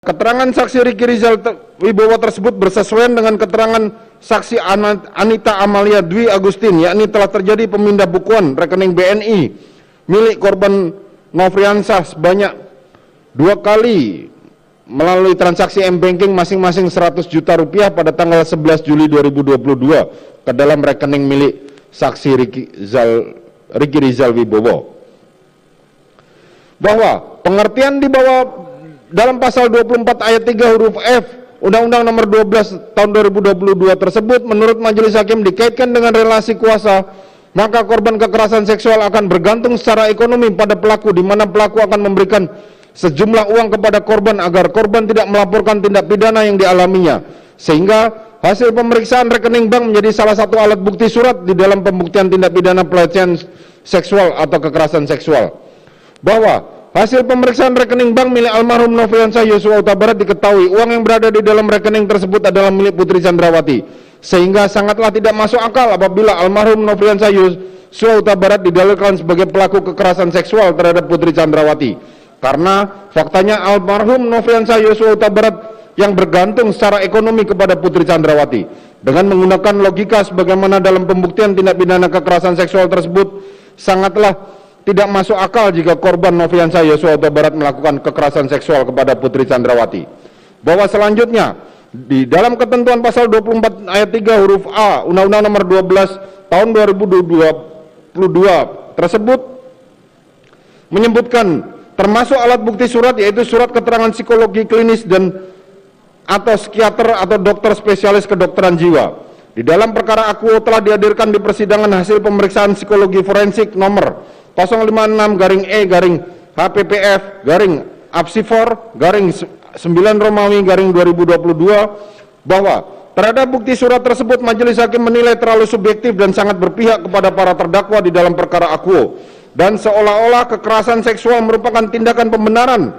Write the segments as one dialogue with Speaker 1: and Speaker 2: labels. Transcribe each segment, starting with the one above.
Speaker 1: Keterangan saksi Riki Rizal Wibowo tersebut bersesuaian dengan keterangan saksi Anita Amalia Dwi Agustin, yakni telah terjadi pemindah bukuan rekening BNI milik korban Nofriansah sebanyak 2 kali melalui transaksi M-Banking masing-masing 100 juta rupiah pada tanggal 11 Juli 2022 ke dalam rekening milik saksi Riki Rizal Wibowo. Bahwa pengertian di bawah dalam pasal 24 ayat 3 huruf F Undang-Undang nomor 12 tahun 2022 tersebut menurut majelis hakim dikaitkan dengan relasi kuasa, maka korban kekerasan seksual akan bergantung secara ekonomi pada pelaku, di mana pelaku akan memberikan sejumlah uang kepada korban agar korban tidak melaporkan tindak pidana yang dialaminya, sehingga hasil pemeriksaan rekening bank menjadi salah satu alat bukti surat di dalam pembuktian tindak pidana pelecehan seksual atau kekerasan seksual. Bahwa hasil pemeriksaan rekening bank milik almarhum Nofriansah Yosua Huta Barat diketahui uang yang berada di dalam rekening tersebut adalah milik Putri Chandrawati, sehingga sangatlah tidak masuk akal apabila almarhum Nofriansah Yosua Huta Barat didalilkan sebagai pelaku kekerasan seksual terhadap Putri Chandrawati, karena faktanya almarhum Nofriansah Yosua Huta Barat yang bergantung secara ekonomi kepada Putri Chandrawati. Dengan menggunakan logika sebagaimana dalam pembuktian tindak pidana kekerasan seksual tersebut, sangatlah tidak masuk akal jika korban Nofriansah Yosua Huta Barat melakukan kekerasan seksual kepada Putri Chandrawati. Bahwa selanjutnya di dalam ketentuan pasal 24 ayat 3 huruf A Undang-Undang nomor 12 tahun 2022 tersebut menyebutkan termasuk alat bukti surat, yaitu surat keterangan psikologi klinis dan atau psikiater atau dokter spesialis kedokteran jiwa. Di dalam perkara akuo telah dihadirkan di persidangan hasil pemeriksaan psikologi forensik nomor 056-HPPF-Apsifor-9 bahwa terhadap bukti surat tersebut majelis hakim menilai terlalu subjektif dan sangat berpihak kepada para terdakwa di dalam perkara akuo, dan seolah-olah kekerasan seksual merupakan tindakan pembenaran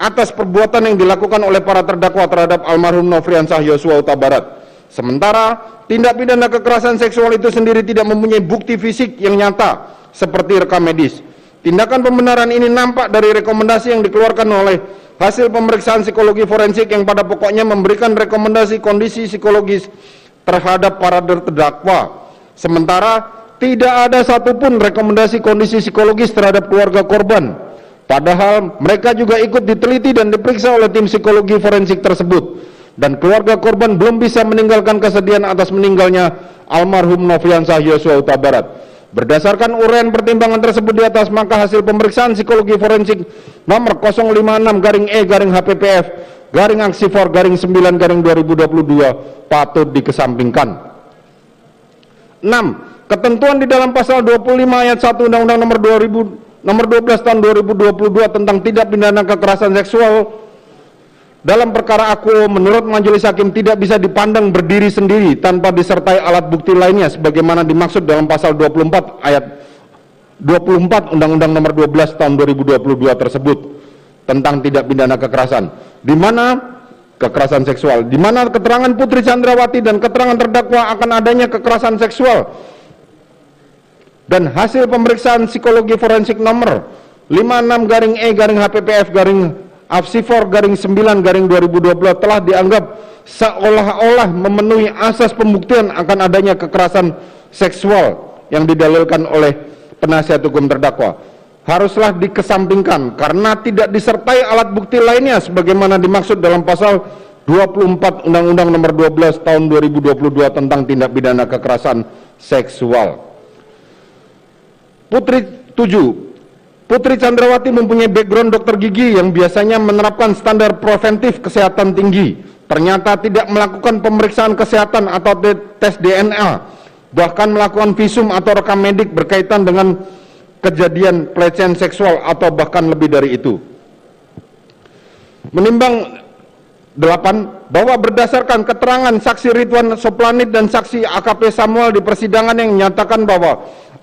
Speaker 1: atas perbuatan yang dilakukan oleh para terdakwa terhadap almarhum Nofriansah Yosua Huta Barat. Sementara tindak pidana kekerasan seksual itu sendiri tidak mempunyai bukti fisik yang nyata seperti rekam medis. Tindakan pembenaran ini nampak dari rekomendasi yang dikeluarkan oleh hasil pemeriksaan psikologi forensik yang pada pokoknya memberikan rekomendasi kondisi psikologis terhadap para terdakwa. Sementara tidak ada satupun rekomendasi kondisi psikologis terhadap keluarga korban, padahal mereka juga ikut diteliti dan diperiksa oleh tim psikologi forensik tersebut, dan keluarga korban belum bisa meninggalkan kesedihan atas meninggalnya almarhum Nofriansah Yosua Huta Barat. Berdasarkan uraian pertimbangan tersebut di atas, maka hasil pemeriksaan psikologi forensik nomor 056-HPPF-Apsifor-9-2022 patut dikesampingkan. 6. Ketentuan di dalam pasal 25 ayat 1 Undang-Undang nomor 12 tahun 2022 tentang tindak pidana kekerasan seksual dalam perkara akuo menurut majelis hakim tidak bisa dipandang berdiri sendiri tanpa disertai alat bukti lainnya sebagaimana dimaksud dalam pasal 24 ayat 24 Undang-Undang nomor 12 tahun 2022 tersebut tentang tindak pidana kekerasan, di mana kekerasan seksual, di mana keterangan Putri Chandrawati dan keterangan terdakwa akan adanya kekerasan seksual dan hasil pemeriksaan psikologi forensik nomor 56-HPPF-Apsifor-9-2022 telah dianggap seolah-olah memenuhi asas pembuktian akan adanya kekerasan seksual yang didalilkan oleh penasihat hukum terdakwa, haruslah dikesampingkan karena tidak disertai alat bukti lainnya sebagaimana dimaksud dalam pasal 24 Undang-Undang nomor 12 tahun 2022 tentang tindak pidana kekerasan seksual. 7. Putri Chandrawati mempunyai background dokter gigi yang biasanya menerapkan standar preventif kesehatan tinggi. Ternyata tidak melakukan pemeriksaan kesehatan atau tes DNA, bahkan melakukan visum atau rekam medik berkaitan dengan kejadian pelecehan seksual atau bahkan lebih dari itu. Menimbang 8. Bahwa berdasarkan keterangan saksi Ridwan Soplanit dan saksi AKP Samuel di persidangan yang menyatakan bahwa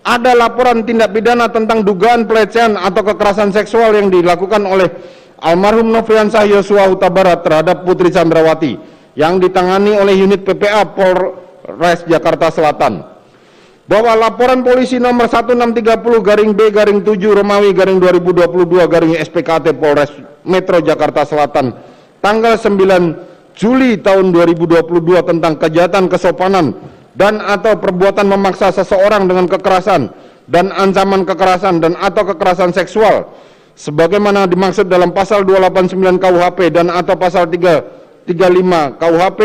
Speaker 1: ada laporan tindak pidana tentang dugaan pelecehan atau kekerasan seksual yang dilakukan oleh almarhum Nofriansah Yosua Huta Barat terhadap Putri Chandrawati yang ditangani oleh unit PPA Polres Jakarta Selatan. Bahwa laporan polisi nomor 1630-B-7 Romawi-2022-SPKT Polres Metro Jakarta Selatan tanggal 9 Juli tahun 2022 tentang kejahatan kesopanan dan atau perbuatan memaksa seseorang dengan kekerasan dan ancaman kekerasan dan atau kekerasan seksual sebagaimana dimaksud dalam pasal 289 KUHP dan atau pasal 335 KUHP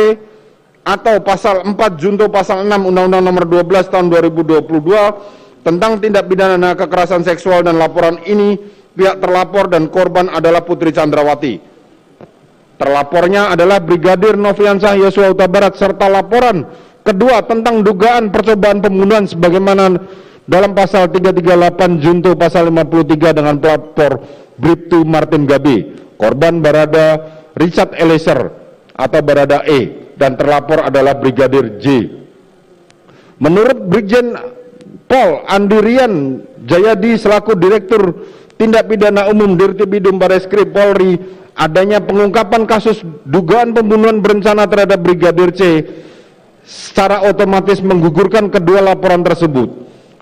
Speaker 1: atau pasal 4 junto pasal 6 Undang-Undang Nomor 12 tahun 2022 tentang tindak pidana kekerasan seksual, dan laporan ini pihak terlapor dan korban adalah Putri Chandrawati. Terlapornya adalah Brigadir Nofriansah Yosua Huta Barat, serta laporan kedua tentang dugaan percobaan pembunuhan sebagaimana dalam pasal 338 junto pasal 53 dengan pelapor Bribtu Martin Gabe, korban Barada Richard Eliezer atau Barada E, dan terlapor adalah Brigadir J. Menurut Brigjen Pol Andirian Jayadi selaku Direktur Tindak Pidana Umum Dirtipidum Bareskrim Polri, adanya pengungkapan kasus dugaan pembunuhan berencana terhadap Brigadir C secara otomatis menggugurkan kedua laporan tersebut.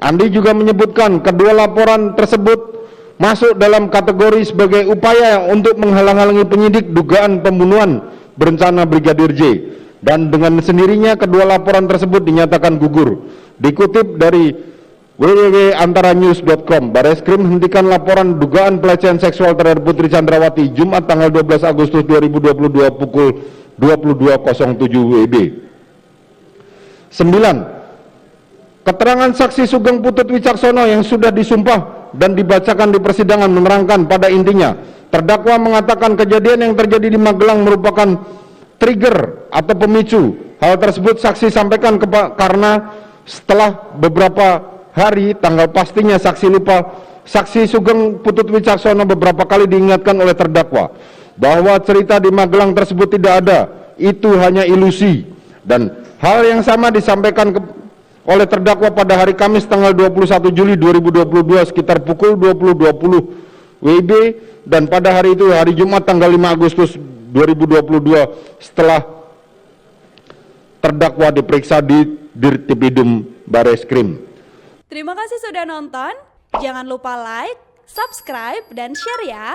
Speaker 1: Andi juga menyebutkan kedua laporan tersebut masuk dalam kategori sebagai upaya untuk menghalang-halangi penyidik dugaan pembunuhan berencana Brigadir J, dan dengan sendirinya kedua laporan tersebut dinyatakan gugur. Dikutip dari www.antaranews.com, Bareskrim hentikan laporan dugaan pelecehan seksual terhadap Putri Chandrawati Jumat tanggal 12 Agustus 2022 pukul 22.07 WIB. 9. Keterangan saksi Sugeng Putut Wicaksono yang sudah disumpah dan dibacakan di persidangan menerangkan pada intinya terdakwa mengatakan kejadian yang terjadi di Magelang merupakan trigger atau pemicu. Hal tersebut saksi sampaikan karena setelah beberapa hari, tanggal pastinya saksi lupa, saksi Sugeng Putut Wicaksono beberapa kali diingatkan oleh terdakwa bahwa cerita di Magelang tersebut tidak ada, itu hanya ilusi, dan hal yang sama disampaikan oleh terdakwa pada hari Kamis tanggal 21 Juli 2022 sekitar pukul 20.20 WIB, dan pada hari itu hari Jumat tanggal 5 Agustus 2022 setelah terdakwa diperiksa di Dirtipidum Bareskrim.
Speaker 2: Terima kasih sudah nonton. Jangan lupa like, subscribe, dan share ya.